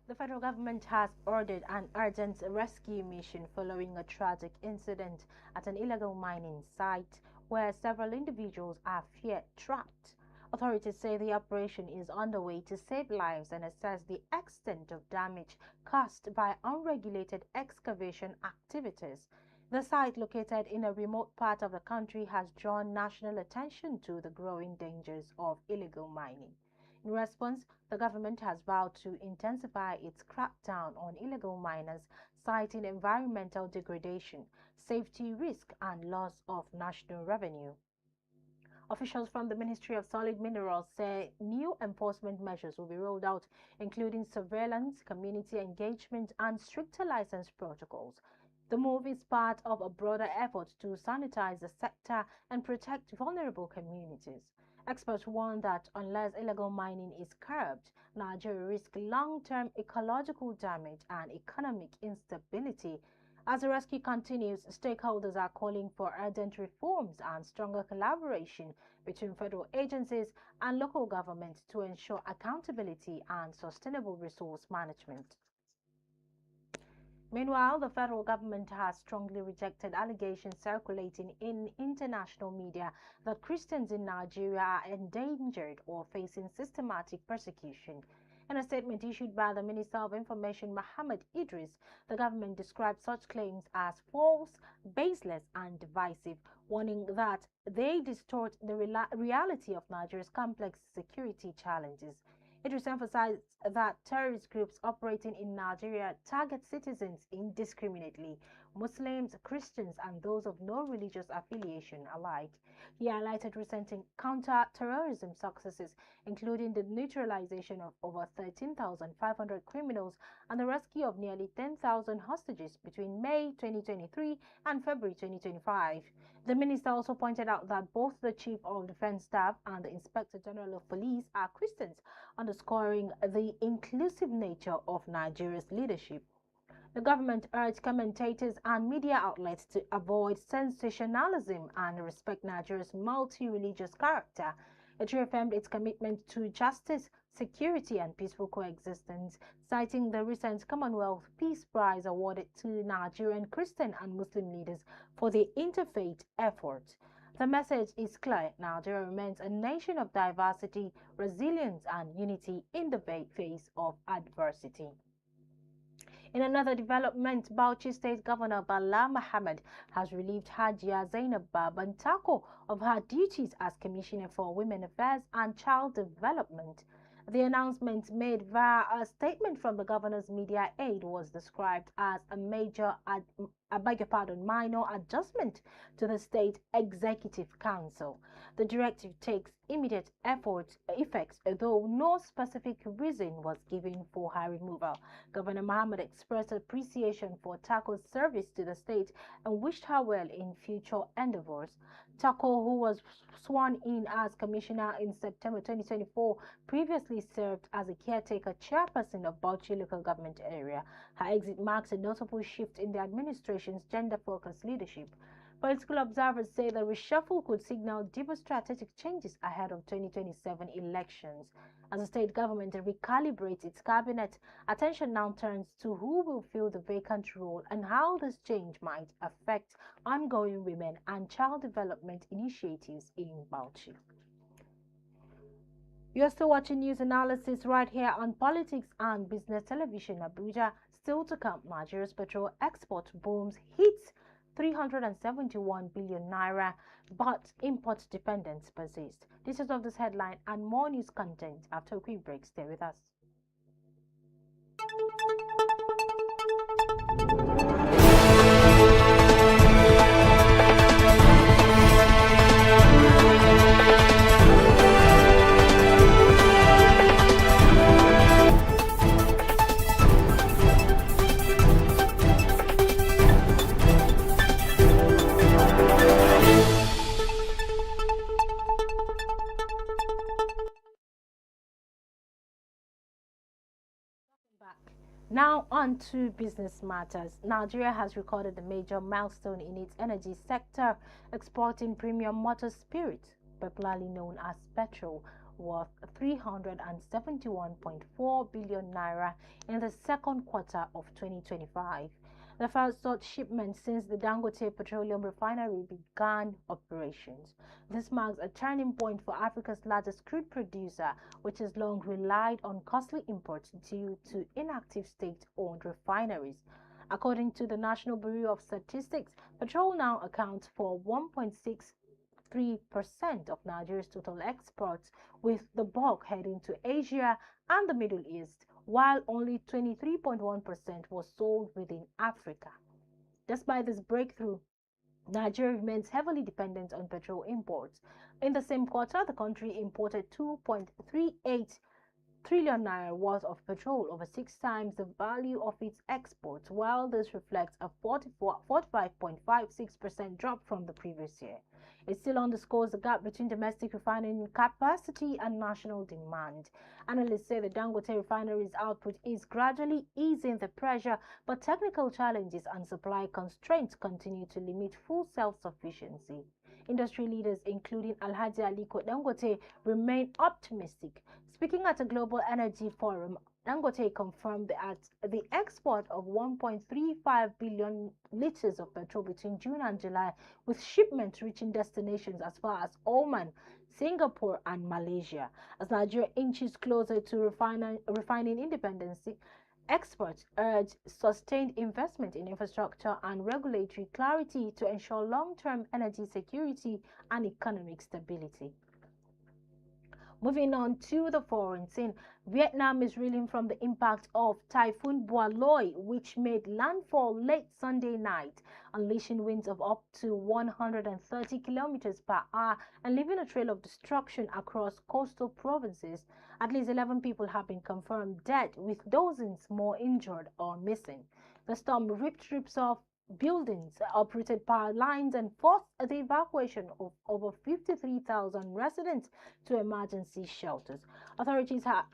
The federal government has ordered an urgent rescue mission following a tragic incident at an illegal mining site where several individuals are feared trapped. Authorities say the operation is underway to save lives and assess the extent of damage caused by unregulated excavation activities. The site, located in a remote part of the country, has drawn national attention to the growing dangers of illegal mining. In response, the government has vowed to intensify its crackdown on illegal miners, citing environmental degradation, safety risk, and loss of national revenue. Officials from the Ministry of Solid Minerals say new enforcement measures will be rolled out, including surveillance, community engagement, and stricter license protocols. The move is part of a broader effort to sanitize the sector and protect vulnerable communities. Experts warn that unless illegal mining is curbed, Nigeria risks long-term ecological damage and economic instability. As the rescue continues, stakeholders are calling for urgent reforms and stronger collaboration between federal agencies and local governments to ensure accountability and sustainable resource management. Meanwhile, the federal government has strongly rejected allegations circulating in international media that Christians in Nigeria are endangered or facing systematic persecution. In a statement issued by the Minister of Information, Mohammed Idris, the government described such claims as false, baseless, and divisive, warning that they distort the reality of Nigeria's complex security challenges. It was emphasized that terrorist groups operating in Nigeria target citizens indiscriminately, Muslims, Christians, and those of no religious affiliation alike. He highlighted recent counter-terrorism successes, including the neutralization of over 13,500 criminals and the rescue of nearly 10,000 hostages between May 2023 and February 2025. The minister also pointed out that both the Chief of Defense Staff and the Inspector General of Police are Christians, underscoring the inclusive nature of Nigeria's leadership. The government urged commentators and media outlets to avoid sensationalism and respect Nigeria's multi-religious character. It reaffirmed its commitment to justice, security, and peaceful coexistence, citing the recent Commonwealth Peace Prize awarded to Nigerian Christian and Muslim leaders for their interfaith effort. The message is clear: Nigeria remains a nation of diversity, resilience, and unity in the face of adversity. In another development, Bauchi State Governor Bala Mohammed has relieved Hajia Zainab Bantako of her duties as Commissioner for Women Affairs and Child Development. The announcement, made via a statement from the governor's media aide, was described as a minor adjustment to the State Executive Council. The directive takes immediate effect, though no specific reason was given for her removal. Governor Mohammed expressed appreciation for Tako's service to the state and wished her well in future endeavors. Tako, who was sworn in as commissioner in September 2024, previously served as a caretaker chairperson of Bauchi local government area. Her exit marks a notable shift in the administration's gender-focused leadership. Political observers say the reshuffle could signal deeper strategic changes ahead of 2027 elections. As the state government recalibrates its cabinet, attention now turns to who will fill the vacant role and how this change might affect ongoing women and child development initiatives in Bauchi. You're still watching news analysis right here on Politics and Business Television Abuja. Still to come, Nigeria's petrol export booms hits 371 billion naira, but import dependence persists. Details of this headline and more news content after a quick break. Stay with us. Now on to business matters. Nigeria has recorded a major milestone in its energy sector, exporting premium motor spirit, popularly known as petrol, worth 371.4 billion naira in the second quarter of 2025. The first such shipment since the Dangote Petroleum Refinery began operations. This marks a turning point for Africa's largest crude producer, which has long relied on costly imports due to inactive state-owned refineries. According to the National Bureau of Statistics, petrol now accounts for 1.63% of Nigeria's total exports, with the bulk heading to Asia and the Middle East, while only 23.1% was sold within Africa. Despite this breakthrough, Nigeria remains heavily dependent on petrol imports. In the same quarter, the country imported 2.38 trillion naira worth of petrol, over 6 times the value of its exports, while this reflects a 45.56% drop from the previous year. It still underscores the gap between domestic refining capacity and national demand. Analysts say the Dangote refinery's output is gradually easing the pressure, but technical challenges and supply constraints continue to limit full self-sufficiency. Industry leaders, including Alhaji Aliko Dangote, remain optimistic. Speaking at a global energy forum, Dangote confirmed that the export of 1.35 billion liters of petrol between June and July, with shipments reaching destinations as far as Oman, Singapore, and Malaysia. As Nigeria inches closer to refining independence, experts urge sustained investment in infrastructure and regulatory clarity to ensure long-term energy security and economic stability. Moving on to the foreign scene, Vietnam is reeling from the impact of Typhoon Boaloi, which made landfall late Sunday night, unleashing winds of up to 130 kilometers per hour and leaving a trail of destruction across coastal provinces. At least 11 people have been confirmed dead, with dozens more injured or missing. The storm ripped strips off buildings, uprooted power lines, and forced the evacuation of over 53,000 residents to emergency shelters. Authorities have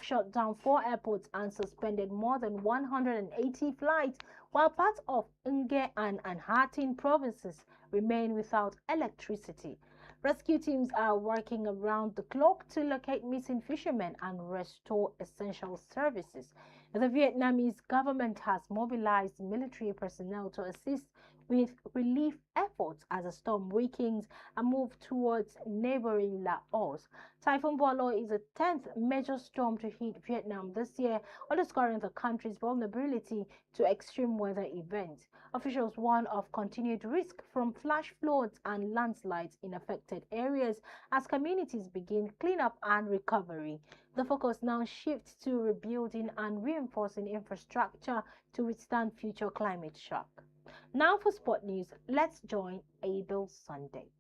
shut down 4 airports and suspended more than 180 flights, while parts of Nge and Anh Tin provinces remain without electricity. Rescue teams are working around the clock to locate missing fishermen and restore essential services. The Vietnamese government has mobilized military personnel to assist with relief efforts as the storm weakens and moves towards neighboring Laos. Typhoon Boaloi is the 10th major storm to hit Vietnam this year, underscoring the country's vulnerability to extreme weather events. Officials warn of continued risk from flash floods and landslides in affected areas as communities begin cleanup and recovery. The focus now shifts to rebuilding and reinforcing infrastructure to withstand future climate shock. Now for sport news, let's join Abel Sunday.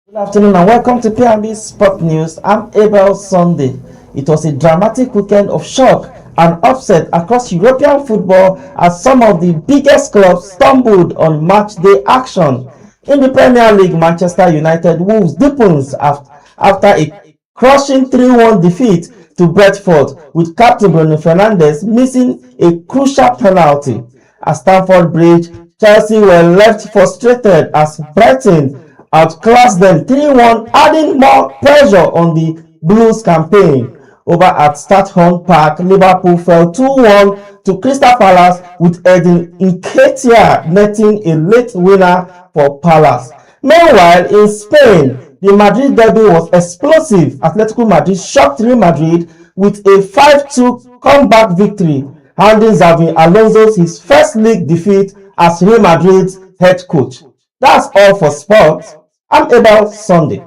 Good afternoon and welcome to PNB Sport News. I'm Abel Sunday. It was a dramatic weekend of shock and upset across European football as some of the biggest clubs stumbled on match day action. In the Premier League, Manchester United Wolves deepens after a crushing 3-1 defeat to Brentford, with captain Bruno Fernandes missing a crucial penalty. At Stamford Bridge, Chelsea were left frustrated as Brighton outclassed them 3-1, adding more pressure on the Blues campaign. Over at Stratford Park, Liverpool fell 2-1 to Crystal Palace, with Edin Nketiah netting a late winner for Palace. Meanwhile, in Spain, the Madrid derby was explosive. Atletico Madrid shocked Real Madrid with a 5-2 comeback victory, handing Xavi Alonso his first league defeat as Real Madrid's head coach. That's all for sports. I'm Abel Sunday.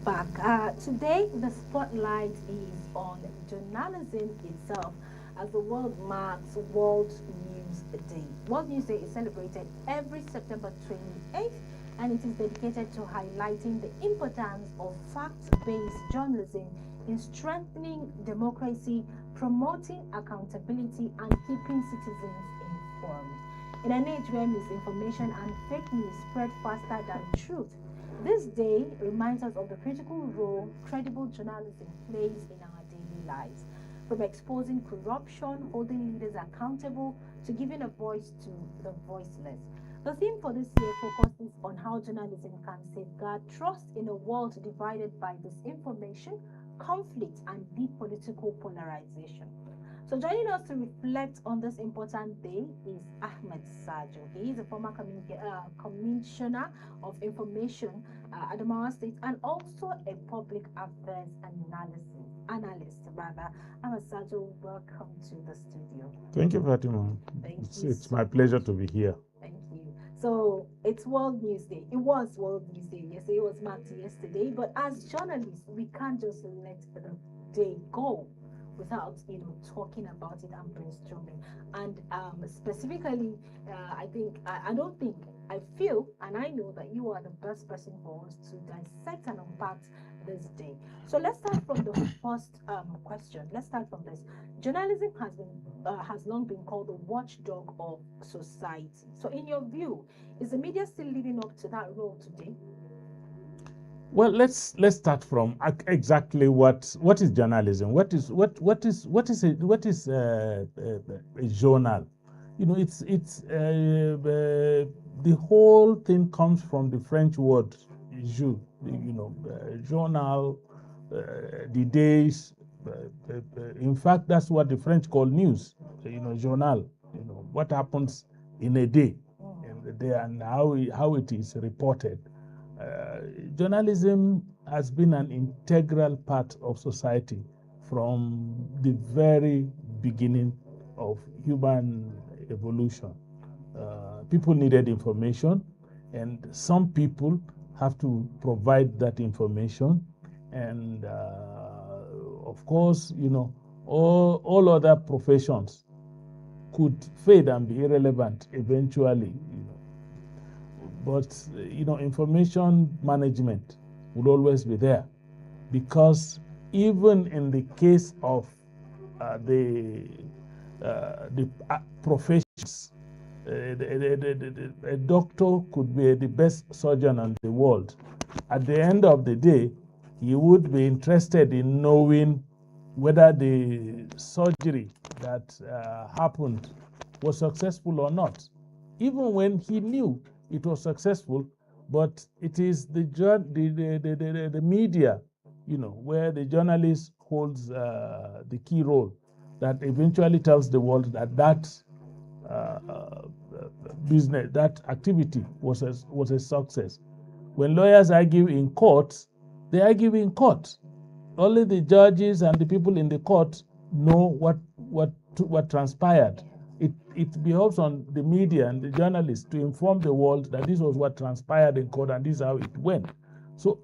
back. Today, the spotlight is on journalism itself as the world marks World News Day. World News Day is celebrated every September 28th, and it is dedicated to highlighting the importance of fact-based journalism in strengthening democracy, promoting accountability, and keeping citizens informed. In an age where misinformation and fake news spread faster than truth, this day reminds us of the critical role credible journalism plays in our daily lives, from exposing corruption, holding leaders accountable, to giving a voice to the voiceless. The theme for this year focuses on how journalism can safeguard trust in a world divided by disinformation, conflict, and deep political polarization. So joining us to reflect on this important day is Ahmed Sajo. He is a former commissioner of information at Adamawa State and also a public affairs analyst. Ahmed Sajo, welcome to the studio. Thank you, Fatima. It's my pleasure to be here. Thank you. So it's World News Day. It was World News Day. Yes, it was marked yesterday. But as journalists, we can't just let the day go without talking about it and brainstorming. And specifically, I feel and I know that you are the best person for us to dissect and unpack this day. So let's start from the first question. Let's start from this. Journalism has long been called the watchdog of society. So in your view, is the media still living up to that role today? Well, let's start from exactly what is journalism. What is a journal? It's the whole thing comes from the French word "jeu." Journal, the days. In fact, that's what the French call news. Journal. What happens in a day, and how it is reported. Journalism has been an integral part of society from the very beginning of human evolution. People needed information, and some people have to provide that information. And of course, all other professions could fade and be irrelevant eventually. But information management will always be there, because even in the case of the professions, a doctor could be the best surgeon in the world. At the end of the day, he would be interested in knowing whether the surgery that happened was successful or not, even when he knew it was successful. But it is the media, where the journalist holds the key role, that eventually tells the world that business, that activity was a success. When lawyers argue in court, they argue in court. Only the judges and the people in the court know what transpired. It behoves on the media and the journalists to inform the world that this was what transpired in court and this is how it went. So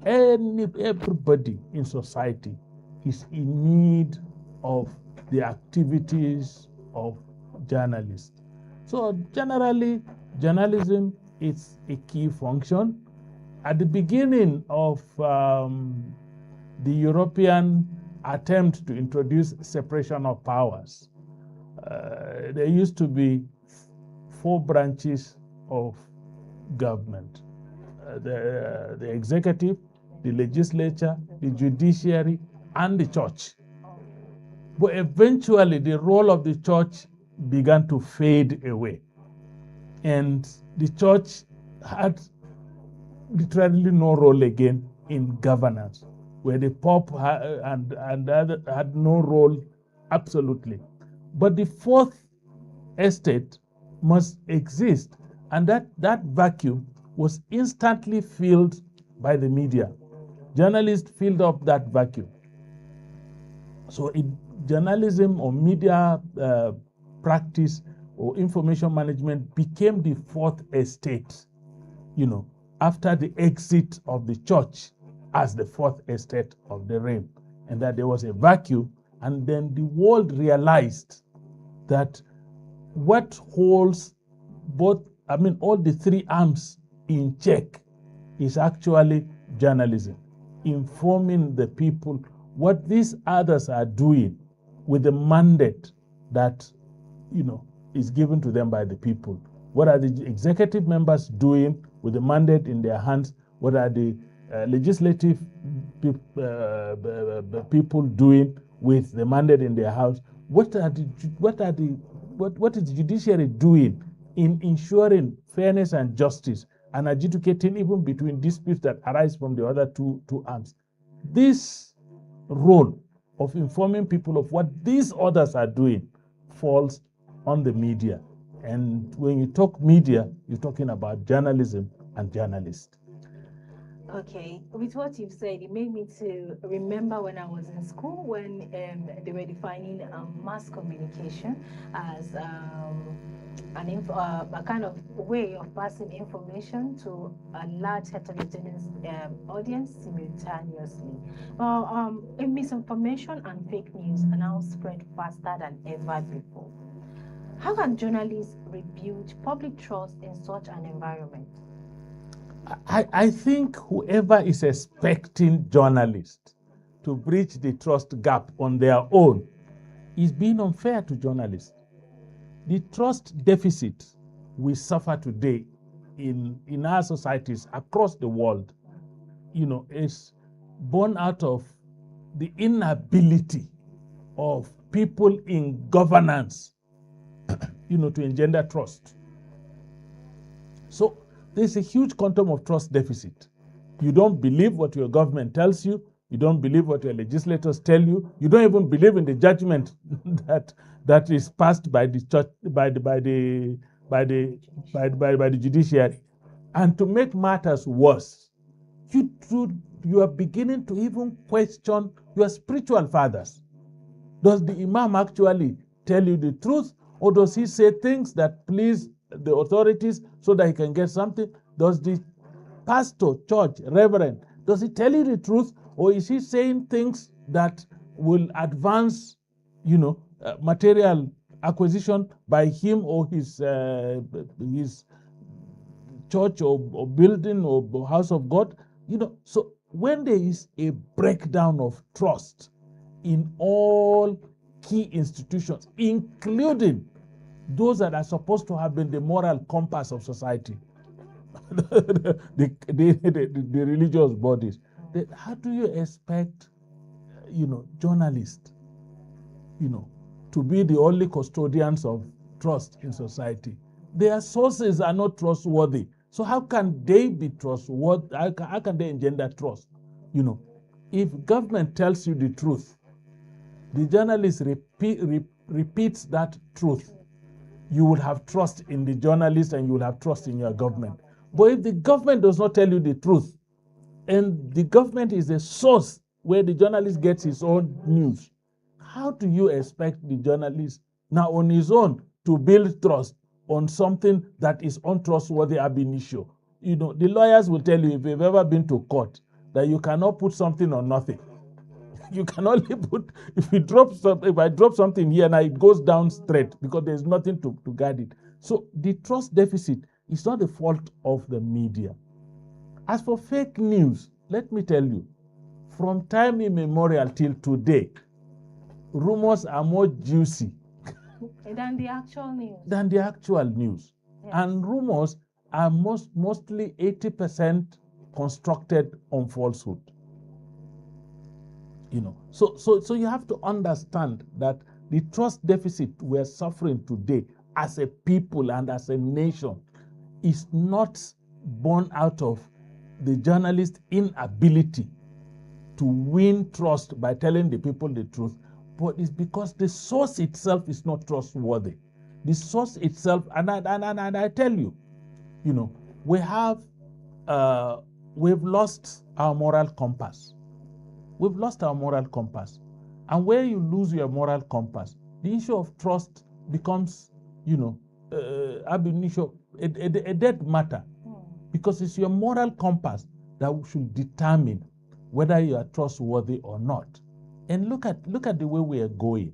everybody in society is in need of the activities of journalists. So generally, journalism is a key function. At the beginning of the European attempt to introduce separation of powers, there used to be 4 branches of government: the executive, the legislature, the judiciary, and the church. But eventually, the role of the church began to fade away, and the church had literally no role again in governance, where the Pope and other had no role absolutely. But the 4th estate must exist, and that vacuum was instantly filled by the media. Journalists filled up that vacuum. So journalism or media practice or information management became the 4th estate, after the exit of the church as the fourth estate of the realm, and that there was a vacuum, and then the world realized that what holds all the three arms in check is actually journalism, informing the people what these others are doing with the mandate that is given to them by the people. What are the executive members doing with the mandate in their hands? What are the legislative people doing with the mandate in their house? What is the judiciary doing in ensuring fairness and justice and adjudicating even between disputes that arise from the other two arms? This role of informing people of what these others are doing falls on the media. And when you talk media, you're talking about journalism and journalists. Okay, with what you've said, it made me to remember when I was in school when they were defining mass communication as a kind of way of passing information to a large heterogeneous audience simultaneously. Well, misinformation and fake news are now spread faster than ever before. How can journalists rebuild public trust in such an environment? I think whoever is expecting journalists to bridge the trust gap on their own is being unfair to journalists. The trust deficit we suffer today in our societies across the world, is born out of the inability of people in governance, to engender trust. So there's a huge quantum of trust deficit. You don't believe what your government tells you. You don't believe what your legislators tell you. You don't even believe in the judgment that is passed by the church, by the judiciary. And to make matters worse, you are beginning to even question your spiritual fathers. Does the imam actually tell you the truth, or does he say things that please the authorities so that he can get something? Does the pastor, church, reverend, does he tell you the truth, or is he saying things that will advance, material acquisition by him or his church or building or house of God? So when there is a breakdown of trust in all key institutions, including those that are supposed to have been the moral compass of society, the religious bodies, how do you expect, journalists, to be the only custodians of trust in society? Their sources are not trustworthy. So how can they be trustworthy? How can they engender trust? If government tells you the truth, the journalist repeats that truth, you will have trust in the journalist and you will have trust in your government. But if the government does not tell you the truth, and the government is a source where the journalist gets his own news, how do you expect the journalist now on his own to build trust on something that is untrustworthy ab initio? The lawyers will tell you, if you've ever been to court, that you cannot put something on nothing. You can only put, if I drop something here, now it goes down straight because there's nothing to guide it. So the trust deficit is not the fault of the media. As for fake news, let me tell you, from time immemorial till today, rumors are more juicy than the actual news. Yes. And rumors are mostly 80% constructed on falsehood. So you have to understand that the trust deficit we're suffering today as a people and as a nation is not born out of the journalist's inability to win trust by telling the people the truth, but it's because the source itself is not trustworthy. The source itself, and I tell you, we've lost our moral compass. We've lost our moral compass. And where you lose your moral compass, the issue of trust becomes, ab initio, a dead matter. Because it's your moral compass that should determine whether you are trustworthy or not. And look at the way we are going.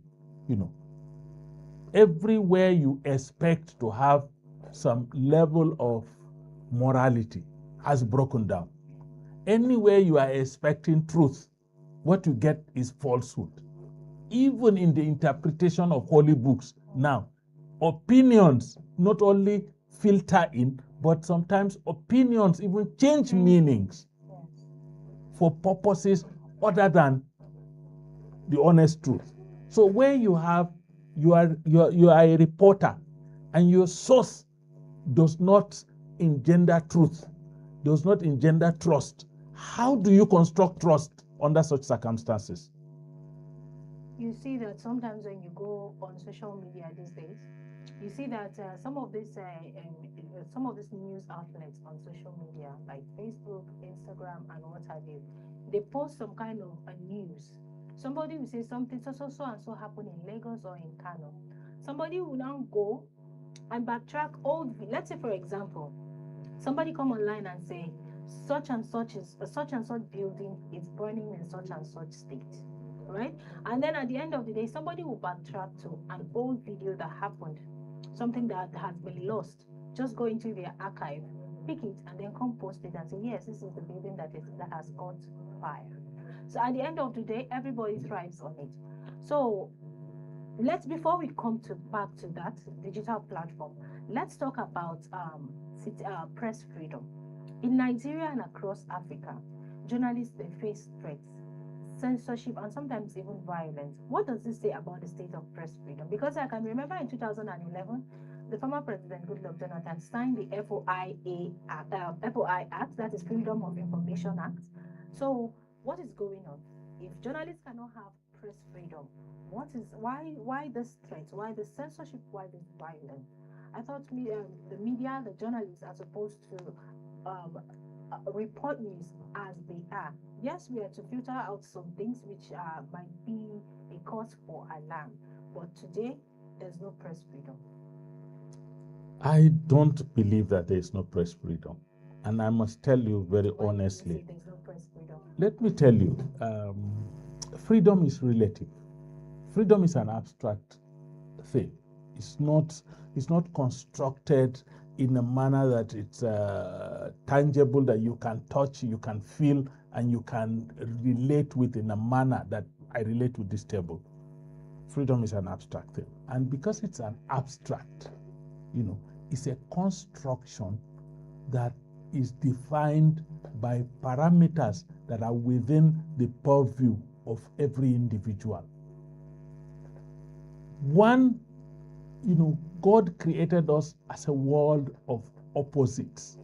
Everywhere you expect to have some level of morality has broken down. Anywhere you are expecting truth, what you get is falsehood. Even in the interpretation of holy books now, opinions not only filter in, but sometimes opinions even change meanings for purposes other than the honest truth. So where you are a reporter and your source does not engender truth, does not engender trust, how do you construct trust under such circumstances? You see that sometimes when you go on social media these days, you see that some of these news outlets on social media like Facebook, Instagram, and what have you, they post some kind of a news. Somebody will say something so and so happened in Lagos or in Kano. Somebody will now go and backtrack old. Let's say, for example, somebody come online and say such and such building is burning in such and such state, right? And then at the end of the day, somebody will backtrack to an old video that happened, something that has been lost. Just go into their archive, pick it, and then come post it and say, yes, this is the building that has caught fire. So at the end of the day, everybody thrives on it. So before we come back to that digital platform, let's talk about press freedom. In Nigeria and across Africa, journalists, they face threats, censorship, and sometimes even violence. What does this say about the state of press freedom? Because I can remember in 2011, the former President Goodluck Jonathan signed the FOI Act, that is Freedom of Information Act. So what is going on? If journalists cannot have press freedom, why this threat? Why this censorship? Why this violence? I thought the media, the journalists are supposed to report news as they are. Yes, we are to filter out some things which might be a cause for alarm, but today there's no press freedom. I don't believe that there is no press freedom, and I must tell you very honestly. There's no press freedom. Let me tell you, freedom is relative. Freedom is an abstract thing. It's not constructed in a manner that it's tangible, that you can touch, you can feel, and you can relate with in a manner that I relate with this table. Freedom is an abstract thing. And because it's an abstract, it's a construction that is defined by parameters that are within the purview of every individual. One, God created us as a world of opposites.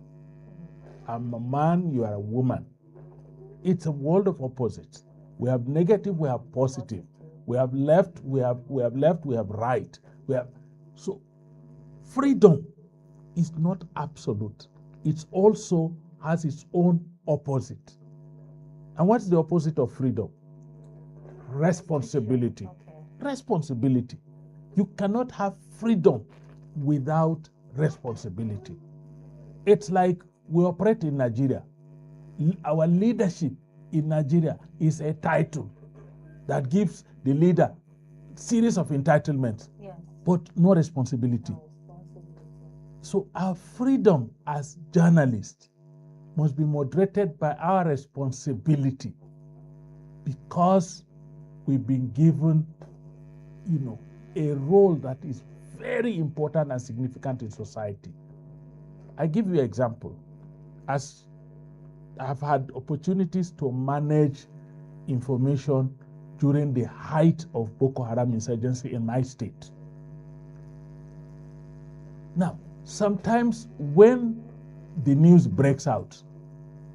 I'm a man, you are a woman. It's a world of opposites. We have negative, we have positive. We have left, we have right. So freedom is not absolute. It also has its own opposite. And what's the opposite of freedom? Responsibility. Okay. Responsibility. You cannot have freedom without responsibility. It's like we operate in Nigeria. Our leadership in Nigeria is a title that gives the leader series of entitlements, Yes. but no responsibility. So our freedom as journalists must be moderated by our responsibility, because we've been given, a role that is very important and significant in society. I give you an example. As I've had opportunities to manage information during the height of Boko Haram insurgency in my state. Now, sometimes when the news breaks out,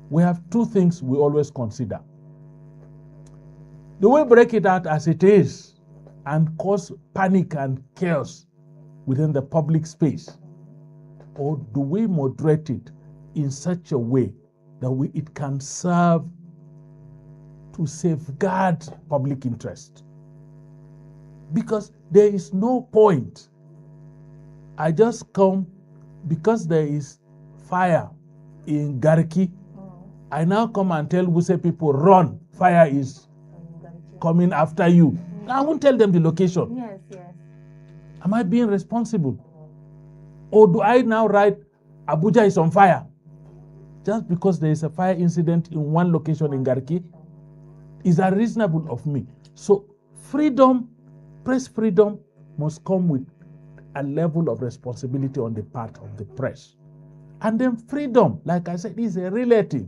we have two things we always consider. Do we break it out as it is and cause panic and chaos within the public space? Or do we moderate it in such a way that it can serve to safeguard public interest? Because there is no point. I just come because there is fire in Garki, I now come and tell Wuse people, run, fire is coming after you. I won't tell them the location. Yes, yes. Am I being responsible? Or do I now write, Abuja is on fire? Just because there is a fire incident in one location in Garki? Is that reasonable of me? So freedom, press freedom must come with a level of responsibility on the part of the press. And then freedom, like I said, is a relative.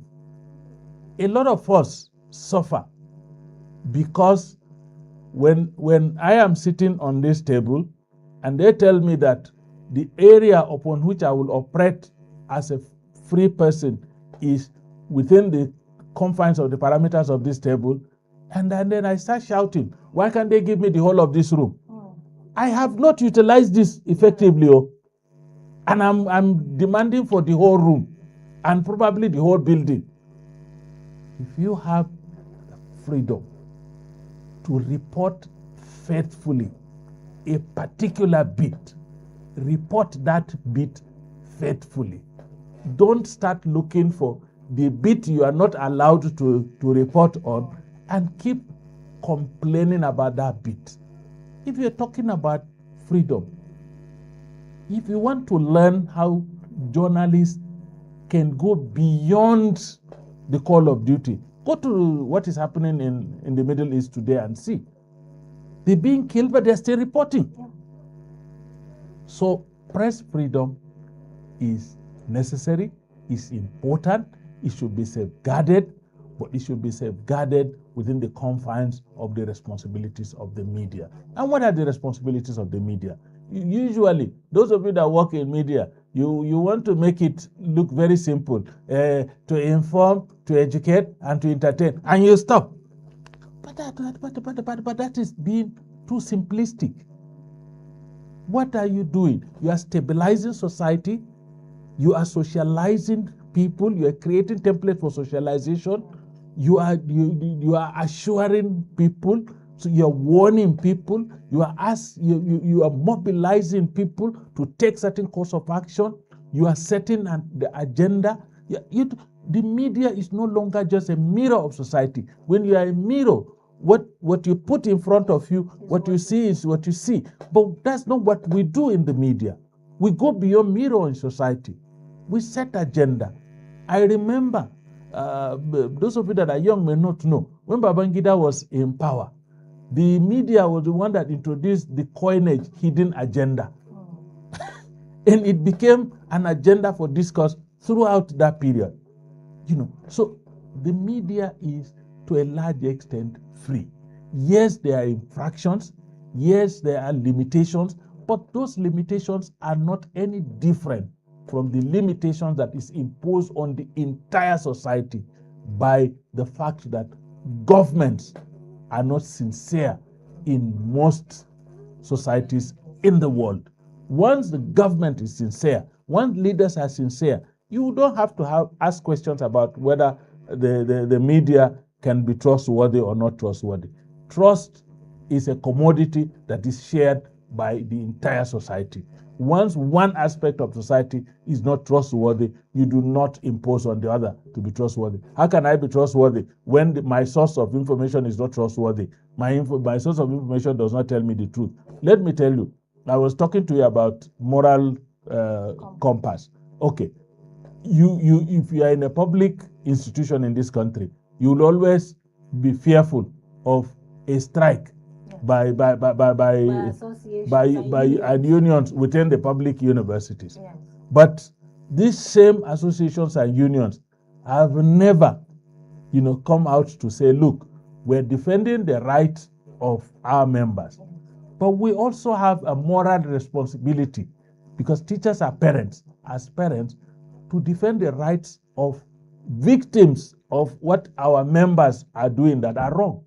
A lot of us suffer because when I am sitting on this table and they tell me that the area upon which I will operate as a free person is within the confines of the parameters of this table, and then I start shouting, why can't they give me the whole of this room? I have not utilized this effectively, and I'm demanding for the whole room and probably the whole building. If you have freedom to report faithfully a particular bit, report that bit faithfully. Don't start looking for the bit you are not allowed to report on and keep complaining about that bit. If you're talking about freedom, if you want to learn how journalists can go beyond the call of duty, go to what is happening in the Middle East today and see. They're being killed, but they're still reporting. Yeah. So press freedom is necessary, is important, it should be safeguarded, but it should be safeguarded within the confines of the responsibilities of the media. And what are the responsibilities of the media? Usually, those of you that work in media, you want to make it look very simple, to inform, to educate, and to entertain, and you stop. But that is being too simplistic. What are you doing? You are stabilizing society, you are socializing people, you are creating templates for socialization, you are assuring people, so you are warning people, you are mobilizing people to take certain course of action, you are setting the agenda. The media is no longer just a mirror of society. When you are a mirror, what you put in front of you, what you see is what you see. But that's not what we do in the media. We go beyond mirror in society. We set agenda. I remember, those of you that are young may not know, when Babangida was in power, the media was the one that introduced the coinage hidden agenda. And it became an agenda for discourse throughout that period. So the media is to a large extent free. Yes, there are infractions. Yes, there are limitations, but those limitations are not any different from the limitations that is imposed on the entire society by the fact that governments are not sincere in most societies in the world. Once the government is sincere, once leaders are sincere, you don't have to ask questions about whether the media can be trustworthy or not trustworthy. Trust is a commodity that is shared by the entire society. Once one aspect of society is not trustworthy, you do not impose on the other to be trustworthy. How can I be trustworthy when my source of information is not trustworthy? My source of information does not tell me the truth. Let me tell you, I was talking to you about moral compass. Okay, if you are in a public institution in this country, you will always be fearful of a strike by unions within the public universities. Yes. But these same associations and unions have never, come out to say, look, we're defending the rights of our members. Yes. But we also have a moral responsibility, because teachers are parents, as parents, to defend the rights of victims of what our members are doing that are wrong.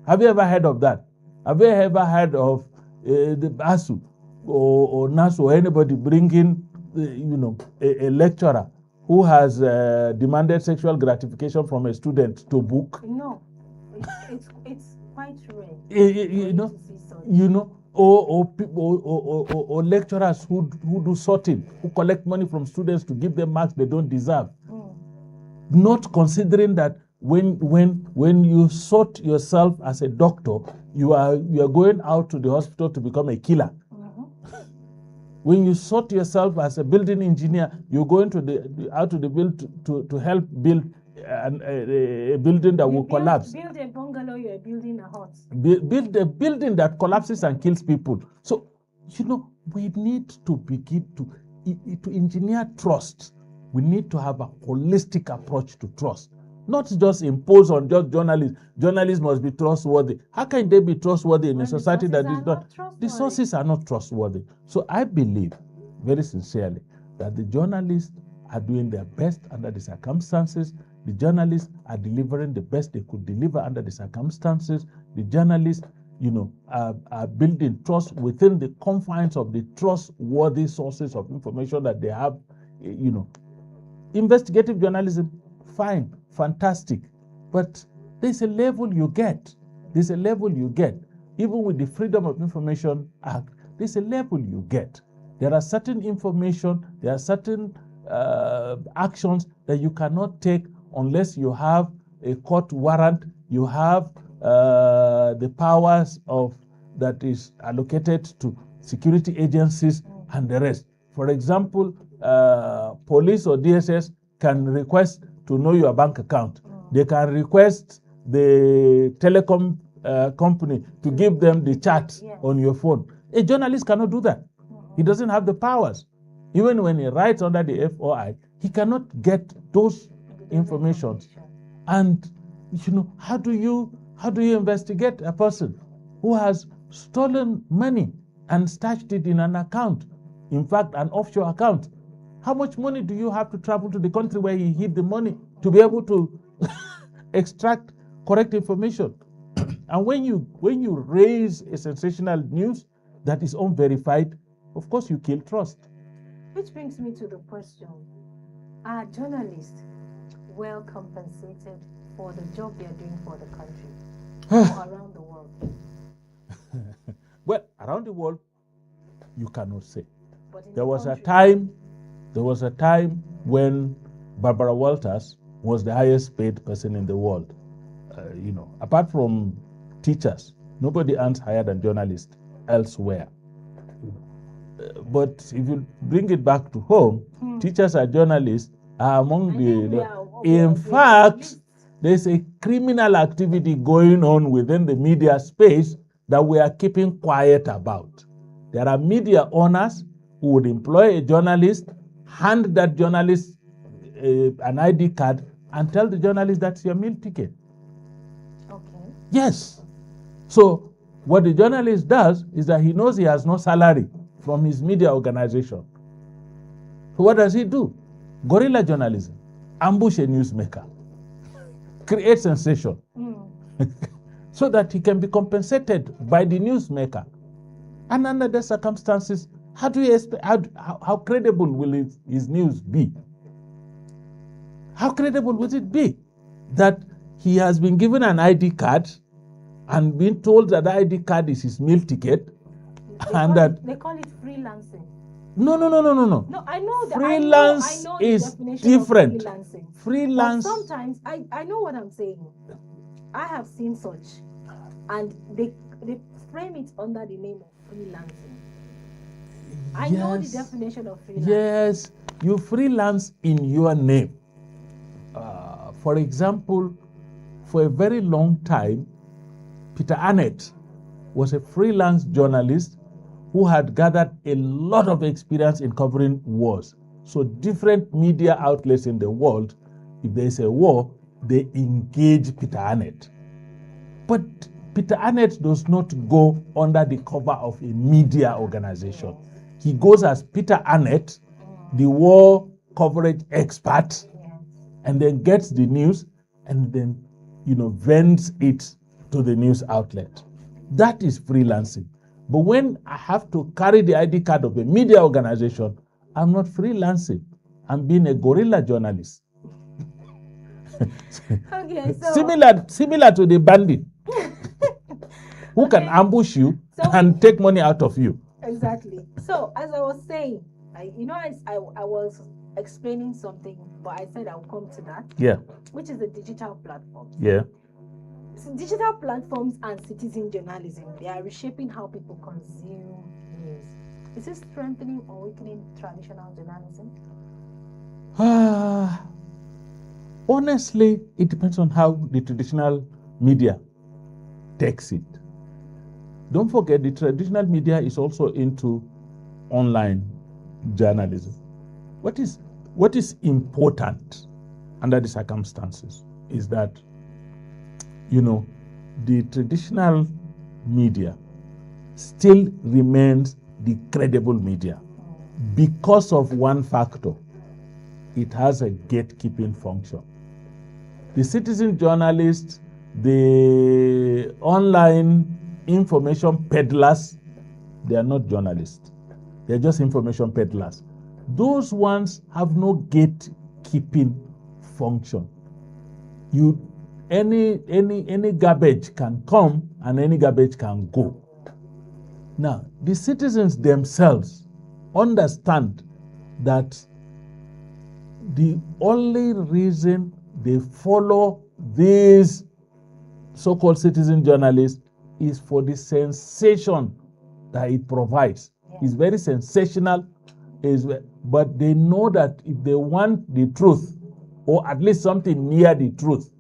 Have you ever heard of that? Have you ever heard of the BASU or NASU or anybody bringing, a lecturer who has demanded sexual gratification from a student to book? No, it's quite rare. Or lecturers who do sorting, who collect money from students to give them marks they don't deserve. not considering that when you sort yourself as a doctor, you are going out to the hospital to become a killer. When you sort yourself as a building engineer, you're going out to the build to help build a building that will collapse. Build a bungalow, you're building a hut. Build a building that collapses and kills people. So, we need to begin to engineer trust. We need to have a holistic approach to trust, not just impose on just journalists. Journalists must be trustworthy. How can they be trustworthy in a society that is not? The sources are not trustworthy. So I believe very sincerely that the journalists are doing their best under the circumstances. The journalists are delivering the best they could deliver under the circumstances. The journalists, are building trust within the confines of the trustworthy sources of information that they have. Investigative journalism, fine, fantastic, but there's a level you get. There's a level you get. Even with the Freedom of Information Act, there's a level you get. There are certain information, there are certain actions that you cannot take unless you have a court warrant, you have the powers that is allocated to security agencies and the rest. For example, police or DSS can request to know your bank account. They can request the telecom company to give them the chat on your phone. A journalist cannot do that. He doesn't have the powers. Even when he writes under the FOI, he cannot get those information. And how do you investigate a person who has stolen money and stashed it in an account? In fact, an offshore account. How much money do you have to travel to the country where he hid the money to be able to extract correct information? And when you raise a sensational news that is unverified, of course you kill trust. Which brings me to the question, are journalists well compensated for the job they're doing for the country or around the world? Well, around the world, you cannot say. But There was a time when Barbara Walters was the highest paid person in the world. Apart from teachers, nobody earns higher than journalists elsewhere. But if you bring it back to home, teachers and journalists are among in fact, there's a criminal activity going on within the media space that we are keeping quiet about. There are media owners who would employ a journalist, hand that journalist an ID card, and tell the journalist that's your meal ticket. Okay. Yes. So what the journalist does is that he knows he has no salary from his media organization. So what does he do? Guerrilla journalism. Ambush a newsmaker. Create sensation. So that he can be compensated by the newsmaker. And under the circumstances, how do you expect, how credible will his news be? How credible would it be that he has been given an ID card and been told that the ID card is his meal ticket? They call it freelancing. No. No, I know that. Freelance I know the is definition different. of freelancing. Freelance. But sometimes I know what I'm saying. I have seen such, and they frame it under the name of freelancing. I know the definition of freelance. Yes, you freelance in your name. For example, for a very long time, Peter Arnett was a freelance journalist who had gathered a lot of experience in covering wars. So different media outlets in the world, if there is a war, they engage Peter Arnett. But Peter Arnett does not go under the cover of a media organization. He goes as Peter Arnett, the war coverage expert, and then gets the news and then, vends it to the news outlet. That is freelancing. But when I have to carry the ID card of a media organization, I'm not freelancing. I'm being a guerrilla journalist. Okay, so similar to the bandit who can ambush you and take money out of you. Exactly. So as I was saying, I was explaining something, but I said I'll come to that. Yeah. Which is the digital platform. Yeah. So digital platforms and citizen journalism, they are reshaping how people consume news. Is it strengthening or weakening traditional journalism? Honestly, it depends on how the traditional media takes it. Don't forget, the traditional media is also into online journalism. What is important under the circumstances is that, the traditional media still remains the credible media because of one factor. It has a gatekeeping function. The citizen journalists, the online information peddlers, they are not journalists. They're just information peddlers. Those ones have no gatekeeping function. Any garbage can come and any garbage can go. Now, the citizens themselves understand that the only reason they follow these so-called citizen journalists is for the sensation that it provides. It's very sensational, but they know that if they want the truth, or at least something near the truth,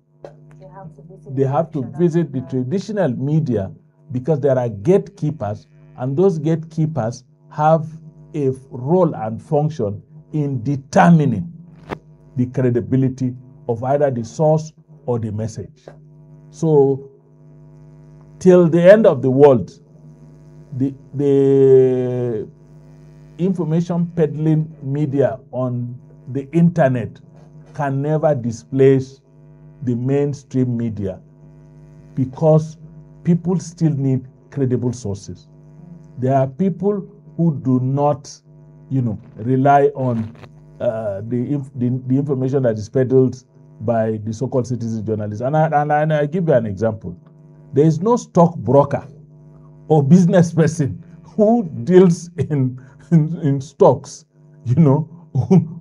they have to visit the traditional media, because there are gatekeepers, and those gatekeepers have a role and function in determining the credibility of either the source or the message. So, till the end of the world, the information peddling media on the internet can never displace the mainstream media, because people still need credible sources. There are people who do not, rely on the information that is peddled by the so-called citizen journalists. And I give you an example. There is no stockbroker or business person who deals in stocks, who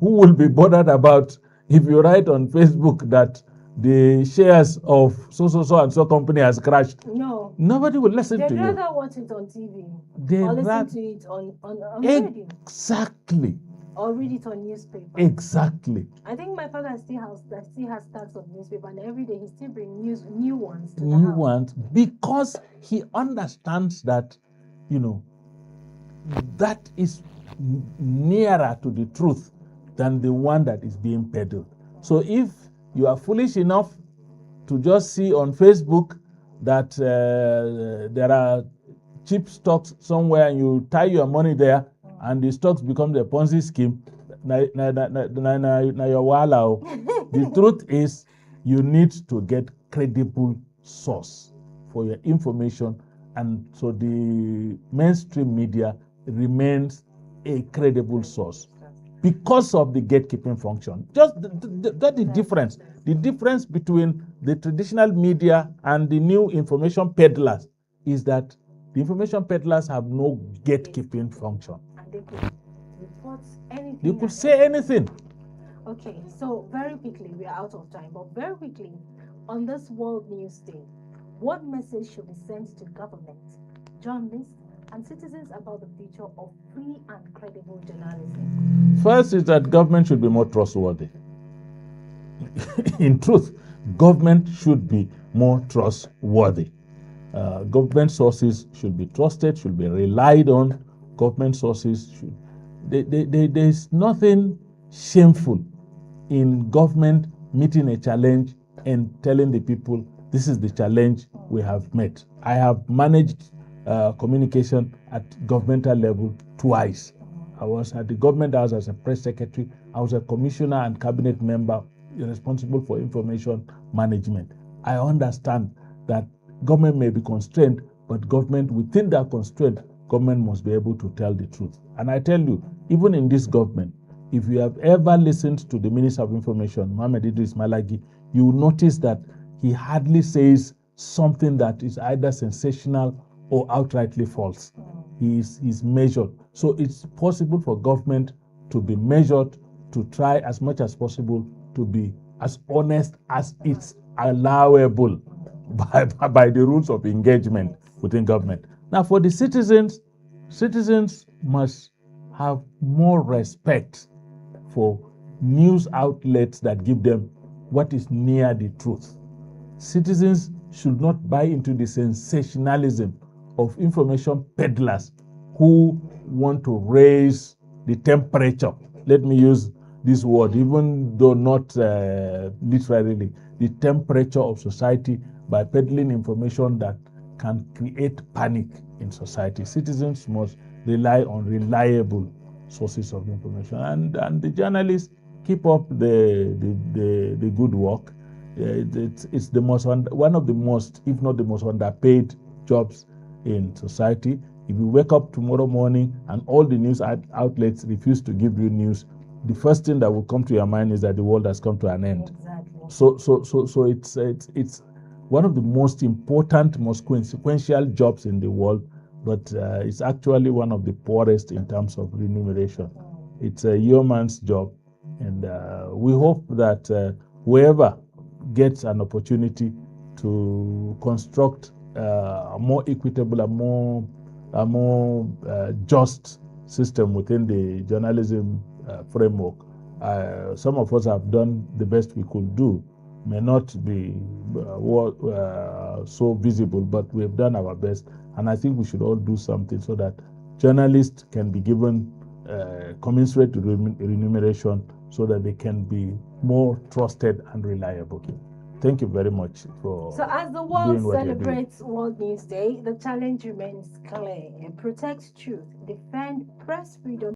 will be bothered about if you write on Facebook that the shares of so and so company has crashed. No. Nobody will listen to you. They'd rather watch it on TV or listen to it on radio. Exactly. Or read it on newspaper. Exactly. I think my father still has stacks of newspaper, and every day he still brings new ones to the house. New ones, because he understands that, that is nearer to the truth than the one that is being peddled. So if you are foolish enough to just see on Facebook that there are cheap stocks somewhere, and you tie your money there, and the stocks become a Ponzi scheme, na your wala. The truth is, you need to get credible source for your information, and so the mainstream media remains a credible source because of the gatekeeping function. Just that's the difference. The difference between the traditional media and the new information peddlers is that the information peddlers have no gatekeeping function. And they could report anything. They could say anything. Okay, so very quickly, we are out of time, but very quickly, on this World News Day, what message should be sent to government, journalists, and citizens about the future of free and credible journalism? First is that government should be more trustworthy. In truth, government should be more trustworthy. Government sources should be trusted, should be relied on. Government sources should. There is nothing shameful in government meeting a challenge and telling the people, this is the challenge we have met. I have managed communication at governmental level twice. I was at the government house as a press secretary. I was a commissioner and cabinet member responsible for information management. I understand that government may be constrained, but government, within that constraint, government must be able to tell the truth. And I tell you, even in this government, if you have ever listened to the Minister of Information, Mohammed Idris Malagi, you will notice that he hardly says something that is either sensational or outrightly false. He is measured. So it's possible for government to be measured, to try as much as possible to be as honest as it's allowable by the rules of engagement within government. Now, for the citizens, citizens must have more respect for news outlets that give them what is near the truth. Citizens should not buy into the sensationalism of information peddlers who want to raise the temperature. Let me use this word, even though not literally, the temperature of society by peddling information that can create panic in society. Citizens must rely on reliable sources of information, and the journalists keep up the good work. It's the most one of the most, if not the most underpaid jobs in society. If you wake up tomorrow morning and all the news outlets refuse to give you news, the first thing that will come to your mind is that the world has come to an end. Exactly. So it's one of the most important, most consequential jobs in the world, but it's actually one of the poorest in terms of remuneration. It's a yeoman's job, and we hope that whoever gets an opportunity to construct a more equitable, a more just system within the journalism framework. Some of us have done the best we could do. May not be so visible, but we have done our best. And I think we should all do something so that journalists can be given commensurate remuneration so that they can be more trusted and reliable. Thank you very much for So as the world doing what you're doing. celebrates World News Day, the challenge remains clear. Protect truth, defend press freedom,